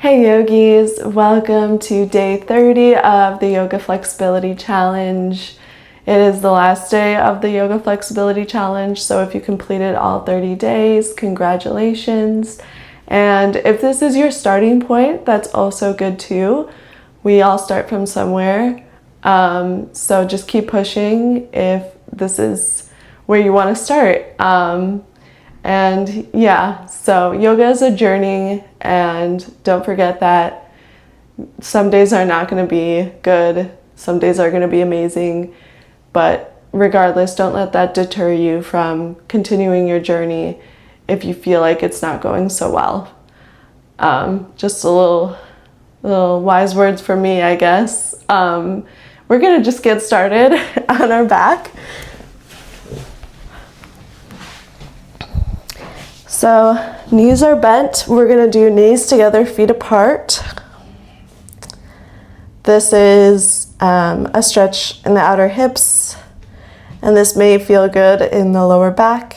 Hey yogis, welcome to day 30 of the Yoga Flexibility Challenge. It is the last day of the Yoga Flexibility Challenge, so if you completed all 30 days, congratulations. And if this is your starting point, that's also good too. We all start from somewhere, so just keep pushing if this is where you want to start. And yeah, so yoga is a journey, and don't forget that some days are not going to be good, some days are going to be amazing, but regardless, don't let that deter you from continuing your journey if you feel like it's not going so well. Just a little wise words from me, I guess. We're going to just get started on our back. So knees are bent. We're going to do knees together, feet apart. This is a stretch in the outer hips, and this may feel good in the lower back.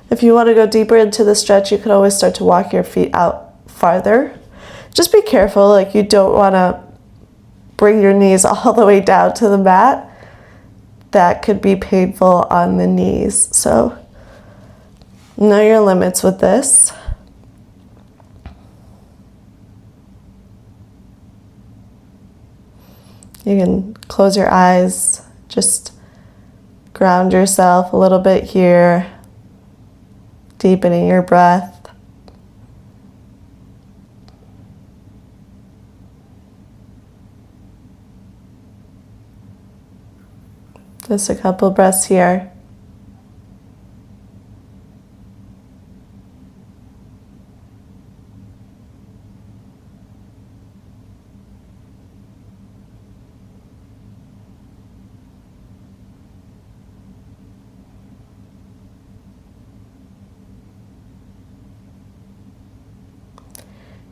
If you want to go deeper into the stretch, you could always start to walk your feet out farther. Just be careful, like you don't want to bring your knees all the way down to the mat. That could be painful on the knees. So know your limits with this. You can close your eyes, just ground yourself a little bit here, deepening your breath. Just a couple breaths here.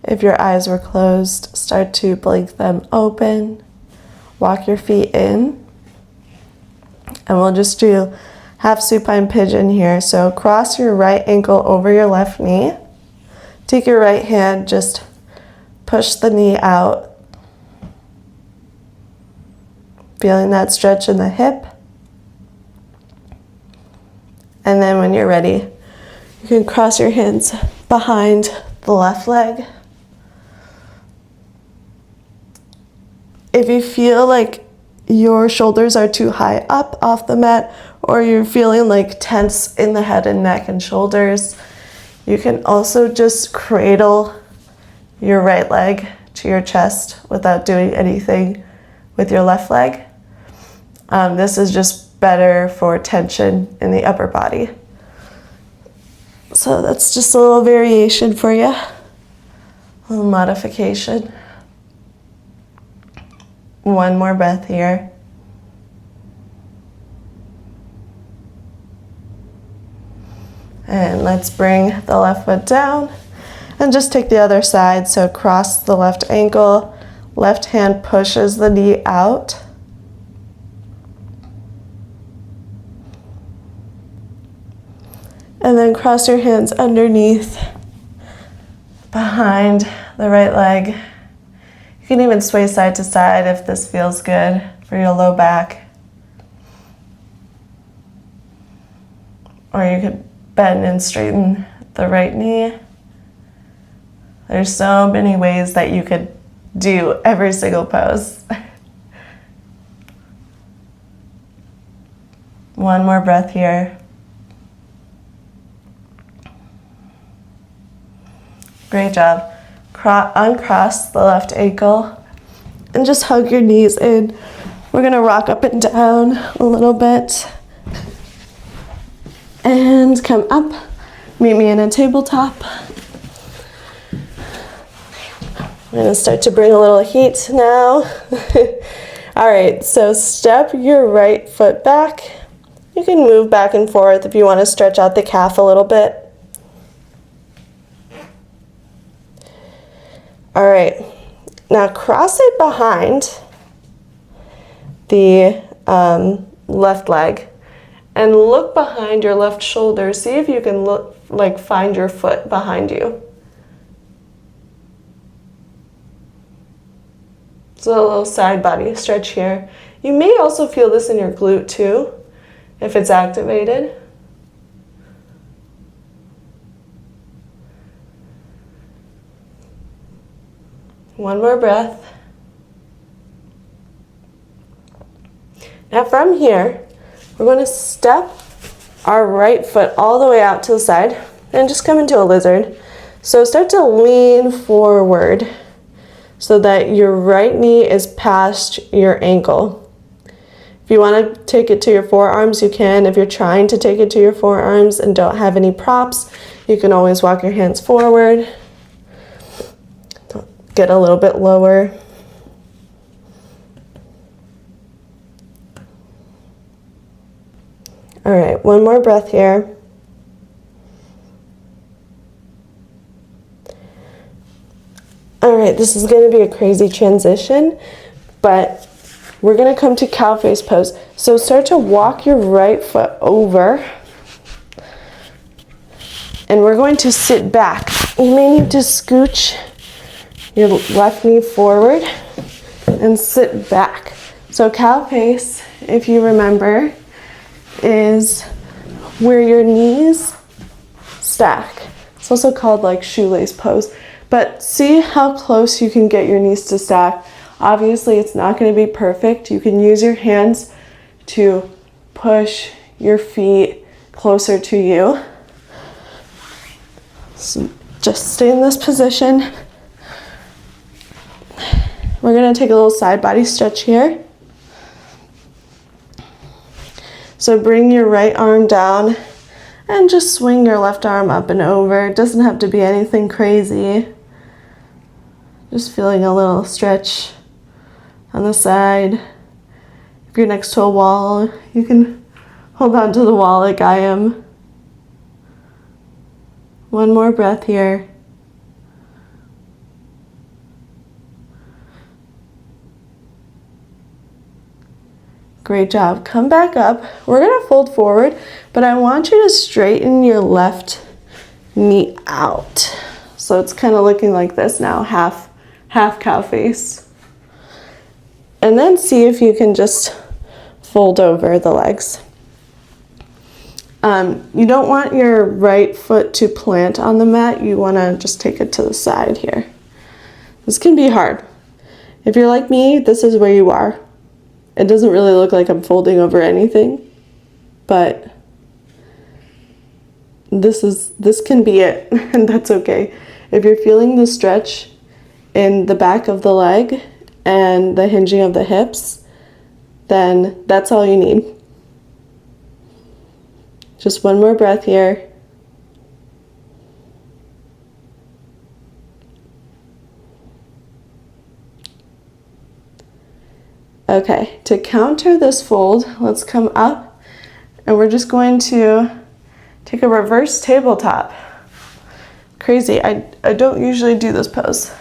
If your eyes were closed, start to blink them open. Walk your feet in. And we'll just do half supine pigeon here. So cross your right ankle over your left knee. Take your right hand, just push the knee out. Feeling that stretch in the hip. And then when you're ready, you can cross your hands behind the left leg. If you feel like your shoulders are too high up off the mat, or you're feeling like tense in the head and neck and shoulders, you can also just cradle your right leg to your chest without doing anything with your left leg. This is just better for tension in the upper body. So that's just a little variation for you, a little modification. One more breath here. And let's bring the left foot down and just take the other side. So cross the left ankle, left hand pushes the knee out. And then cross your hands underneath, behind the right leg. You can even sway side to side if this feels good for your low back. Or you could bend and straighten the right knee. There's so many ways that you could do every single pose. One more breath here. Great job. Uncross the left ankle and just hug your knees in. We're going to rock up and down a little bit. And come up. Meet me in a tabletop. I'm going to start to bring a little heat now. All right, so step your right foot back. You can move back and forth if you want to stretch out the calf a little bit. All right, now cross it behind the left leg and look behind your left shoulder. See if you can find your foot behind you. So a little side body stretch here. You may also feel this in your glute too, if it's activated. One more breath. Now from here, we're going to step our right foot all the way out to the side and just come into a lizard. So start to lean forward so that your right knee is past your ankle. If you want to take it to your forearms, you can. If you're trying to take it to your forearms and don't have any props, you can always walk your hands forward. Get a little bit lower. All right, one more breath here. All right, this is going to be a crazy transition, but we're going to come to cow face pose. So start to walk your right foot over, and we're going to sit back. You may need to scooch your left knee forward and sit back. So cow face, if you remember, is where your knees stack. It's also called like shoelace pose. But see how close you can get your knees to stack. Obviously, it's not going to be perfect. You can use your hands to push your feet closer to you. So just stay in this position. We're going to take a little side body stretch here. So bring your right arm down and just swing your left arm up and over. It doesn't have to be anything crazy. Just feeling a little stretch on the side. If you're next to a wall, you can hold on to the wall like I am. One more breath here. Great job. Come back up. We're going to fold forward, but I want you to straighten your left knee out. So it's kind of looking like this now, half cow face. And then see if you can just fold over the legs. You don't want your right foot to plant on the mat. You want to just take it to the side here. This can be hard. If you're like me, this is where you are. It doesn't really look like I'm folding over anything, but this can be it, and that's okay. If you're feeling the stretch in the back of the leg and the hinging of the hips, then that's all you need. Just one more breath here. Okay, to counter this fold, let's come up and we're just going to take a reverse tabletop. Crazy, I don't usually do this pose.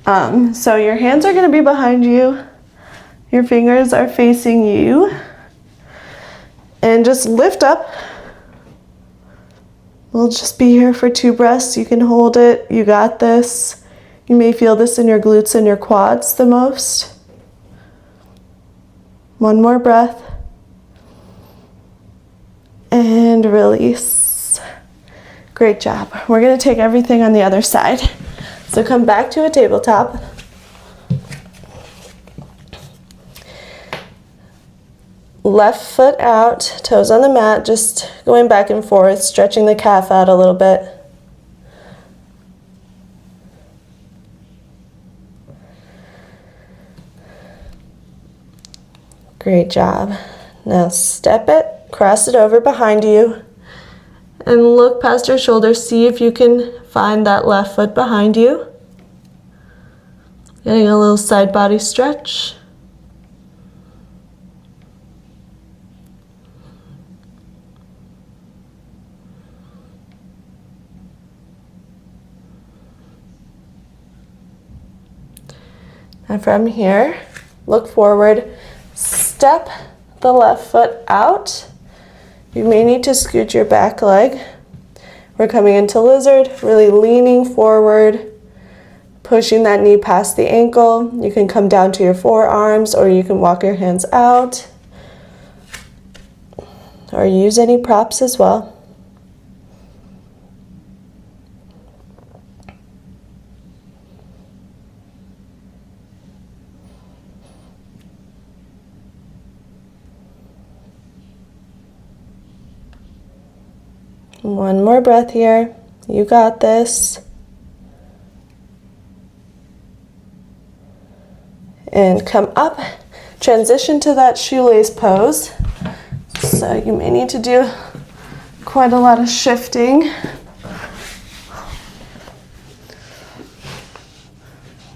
So your hands are going to be behind you, your fingers are facing you, and just lift up. We'll just be here for 2 breaths. You can hold it, you got this. You may feel this in your glutes and your quads the most. One more breath. And release. Great job. We're going to take everything on the other side. So come back to a tabletop. Left foot out, toes on the mat, just going back and forth, stretching the calf out a little bit. Great job. Now step it, cross it over behind you, and look past your shoulders. See if you can find that left foot behind you. Getting a little side body stretch. And from here, look forward, step the left foot out. You may need to scoot your back leg. We're coming into lizard, really leaning forward, pushing that knee past the ankle. You can come down to your forearms, or you can walk your hands out, or use any props as well. One more breath here. You got this. And come up. Transition to that shoelace pose. So you may need to do quite a lot of shifting.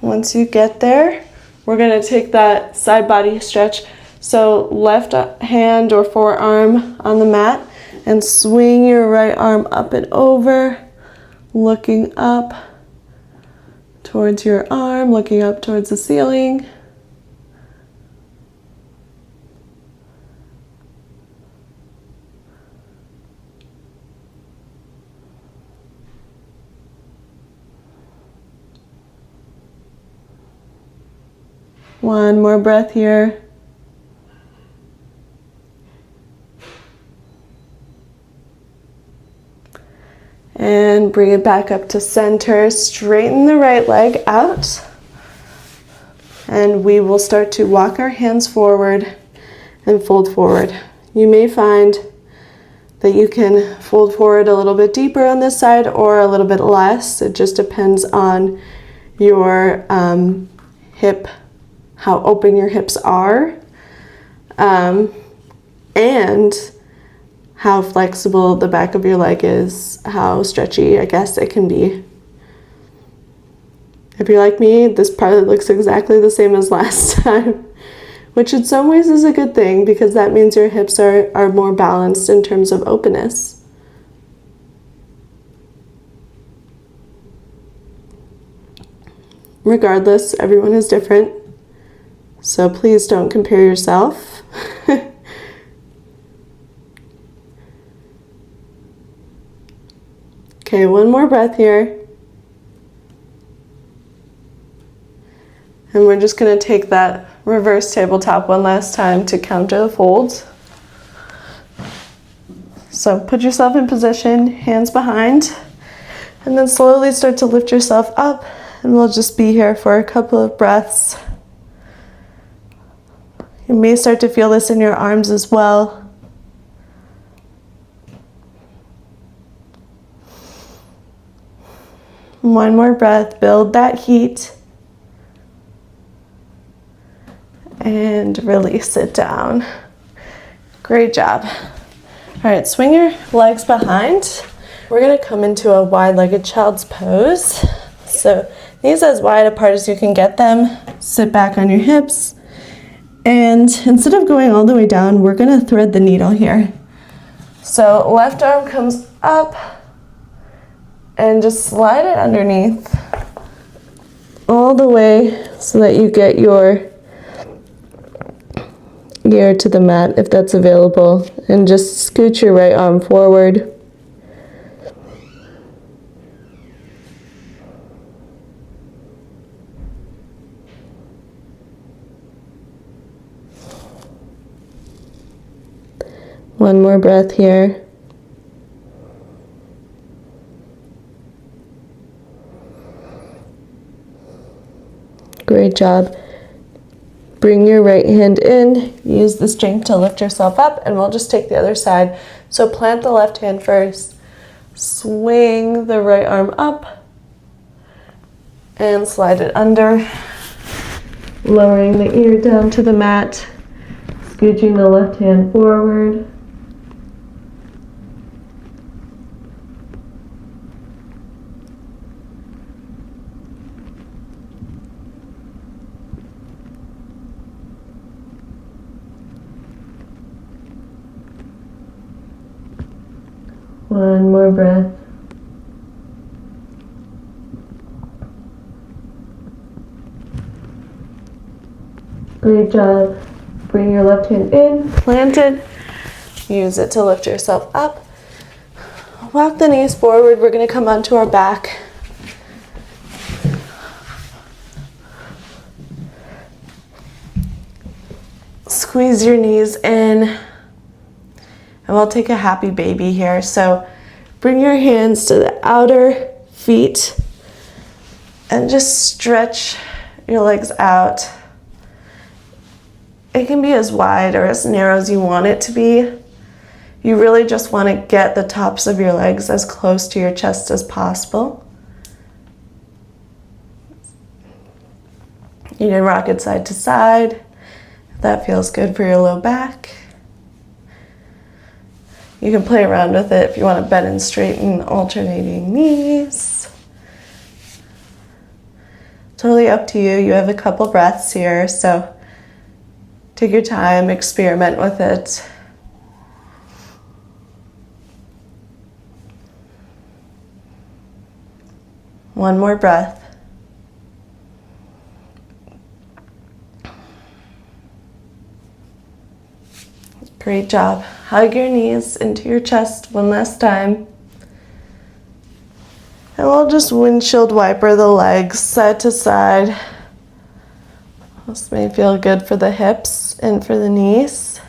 Once you get there, we're going to take that side body stretch. So left hand or forearm on the mat, and swing your right arm up and over, looking up towards your arm, looking up towards the ceiling. One more breath here. And bring it back up to center. Straighten the right leg out. And we will start to walk our hands forward and fold forward. You may find that you can fold forward a little bit deeper on this side or a little bit less. It just depends on your hip, how open your hips are, and how flexible the back of your leg is, how stretchy, I guess, it can be. If you're like me, this probably looks exactly the same as last time, which in some ways is a good thing because that means your hips are more balanced in terms of openness. Regardless, everyone is different, so please don't compare yourself. Okay, one more breath here. And we're just going to take that reverse tabletop one last time to counter the folds. So put yourself in position, hands behind, and then slowly start to lift yourself up, and we'll just be here for a couple of breaths. You may start to feel this in your arms as well. One more breath, build that heat, and release it down. Great job. All right, swing your legs behind. We're gonna come into a wide-legged child's pose. So knees as wide apart as you can get them. Sit back on your hips. And instead of going all the way down, we're gonna thread the needle here. So left arm comes up, and just slide it underneath all the way so that you get your ear to the mat if that's available, and just scoot your right arm forward. One more breath here. Great job. Bring your right hand in, use the strength to lift yourself up, and we'll just take the other side. So plant the left hand first, swing the right arm up, and slide it under, lowering the ear down to the mat, scooching the left hand forward. One more breath. Great job. Bring your left hand in, plant it. Use it to lift yourself up. Walk the knees forward. We're going to come onto our back. squeeze your knees in, and we'll take a happy baby here. So bring your hands to the outer feet and just stretch your legs out. It can be as wide or as narrow as you want it to be. You really just want to get the tops of your legs as close to your chest as possible. You can rock it side to side if that feels good for your low back. You can play around with it if you want to bend and straighten alternating knees. Totally up to you. You have a couple breaths here, so take your time, experiment with it. One more breath. Great job. Hug your knees into your chest one last time. And we'll just windshield wiper the legs side to side. This may feel good for the hips and for the knees.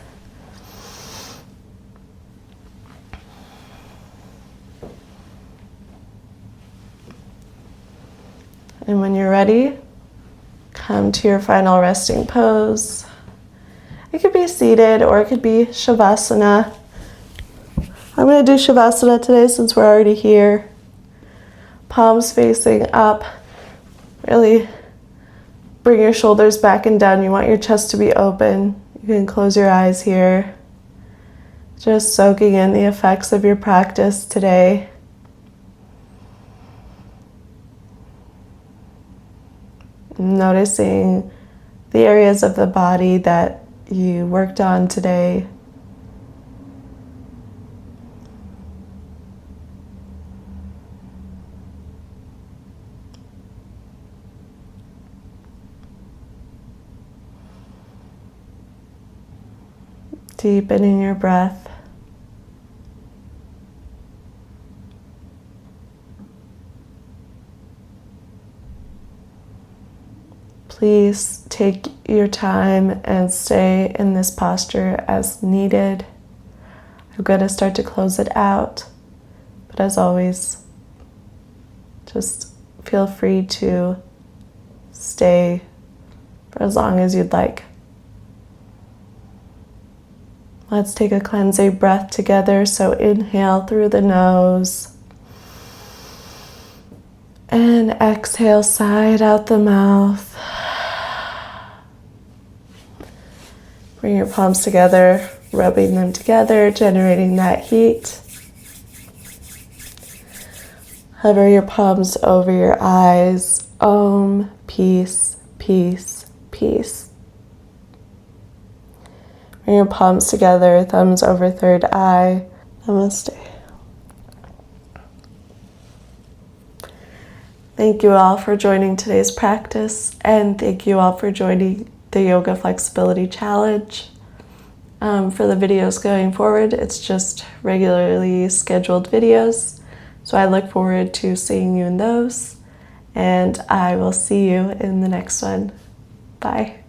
And when you're ready, come to your final resting pose. It could be seated or it could be Shavasana. I'm going to do Shavasana today since we're already here. Palms facing up. Really bring your shoulders back and down. You want your chest to be open. You can close your eyes here. Just soaking in the effects of your practice today. Noticing the areas of the body that you worked on today. Deepening your breath. Please take your time and stay in this posture as needed. I'm going to start to close it out, but as always, just feel free to stay for as long as you'd like. Let's take a cleansing breath together. So inhale through the nose and exhale side out the mouth. Bring your palms together, rubbing them together, generating that heat. Hover your palms over your eyes. Om, peace, peace, peace. Bring your palms together, thumbs over third eye. Namaste. Thank you all for joining today's practice, and thank you all for joining the Yoga Flexibility Challenge. For the videos going forward, it's just regularly scheduled videos. So I look forward to seeing you in those, and I will see you in the next one. Bye.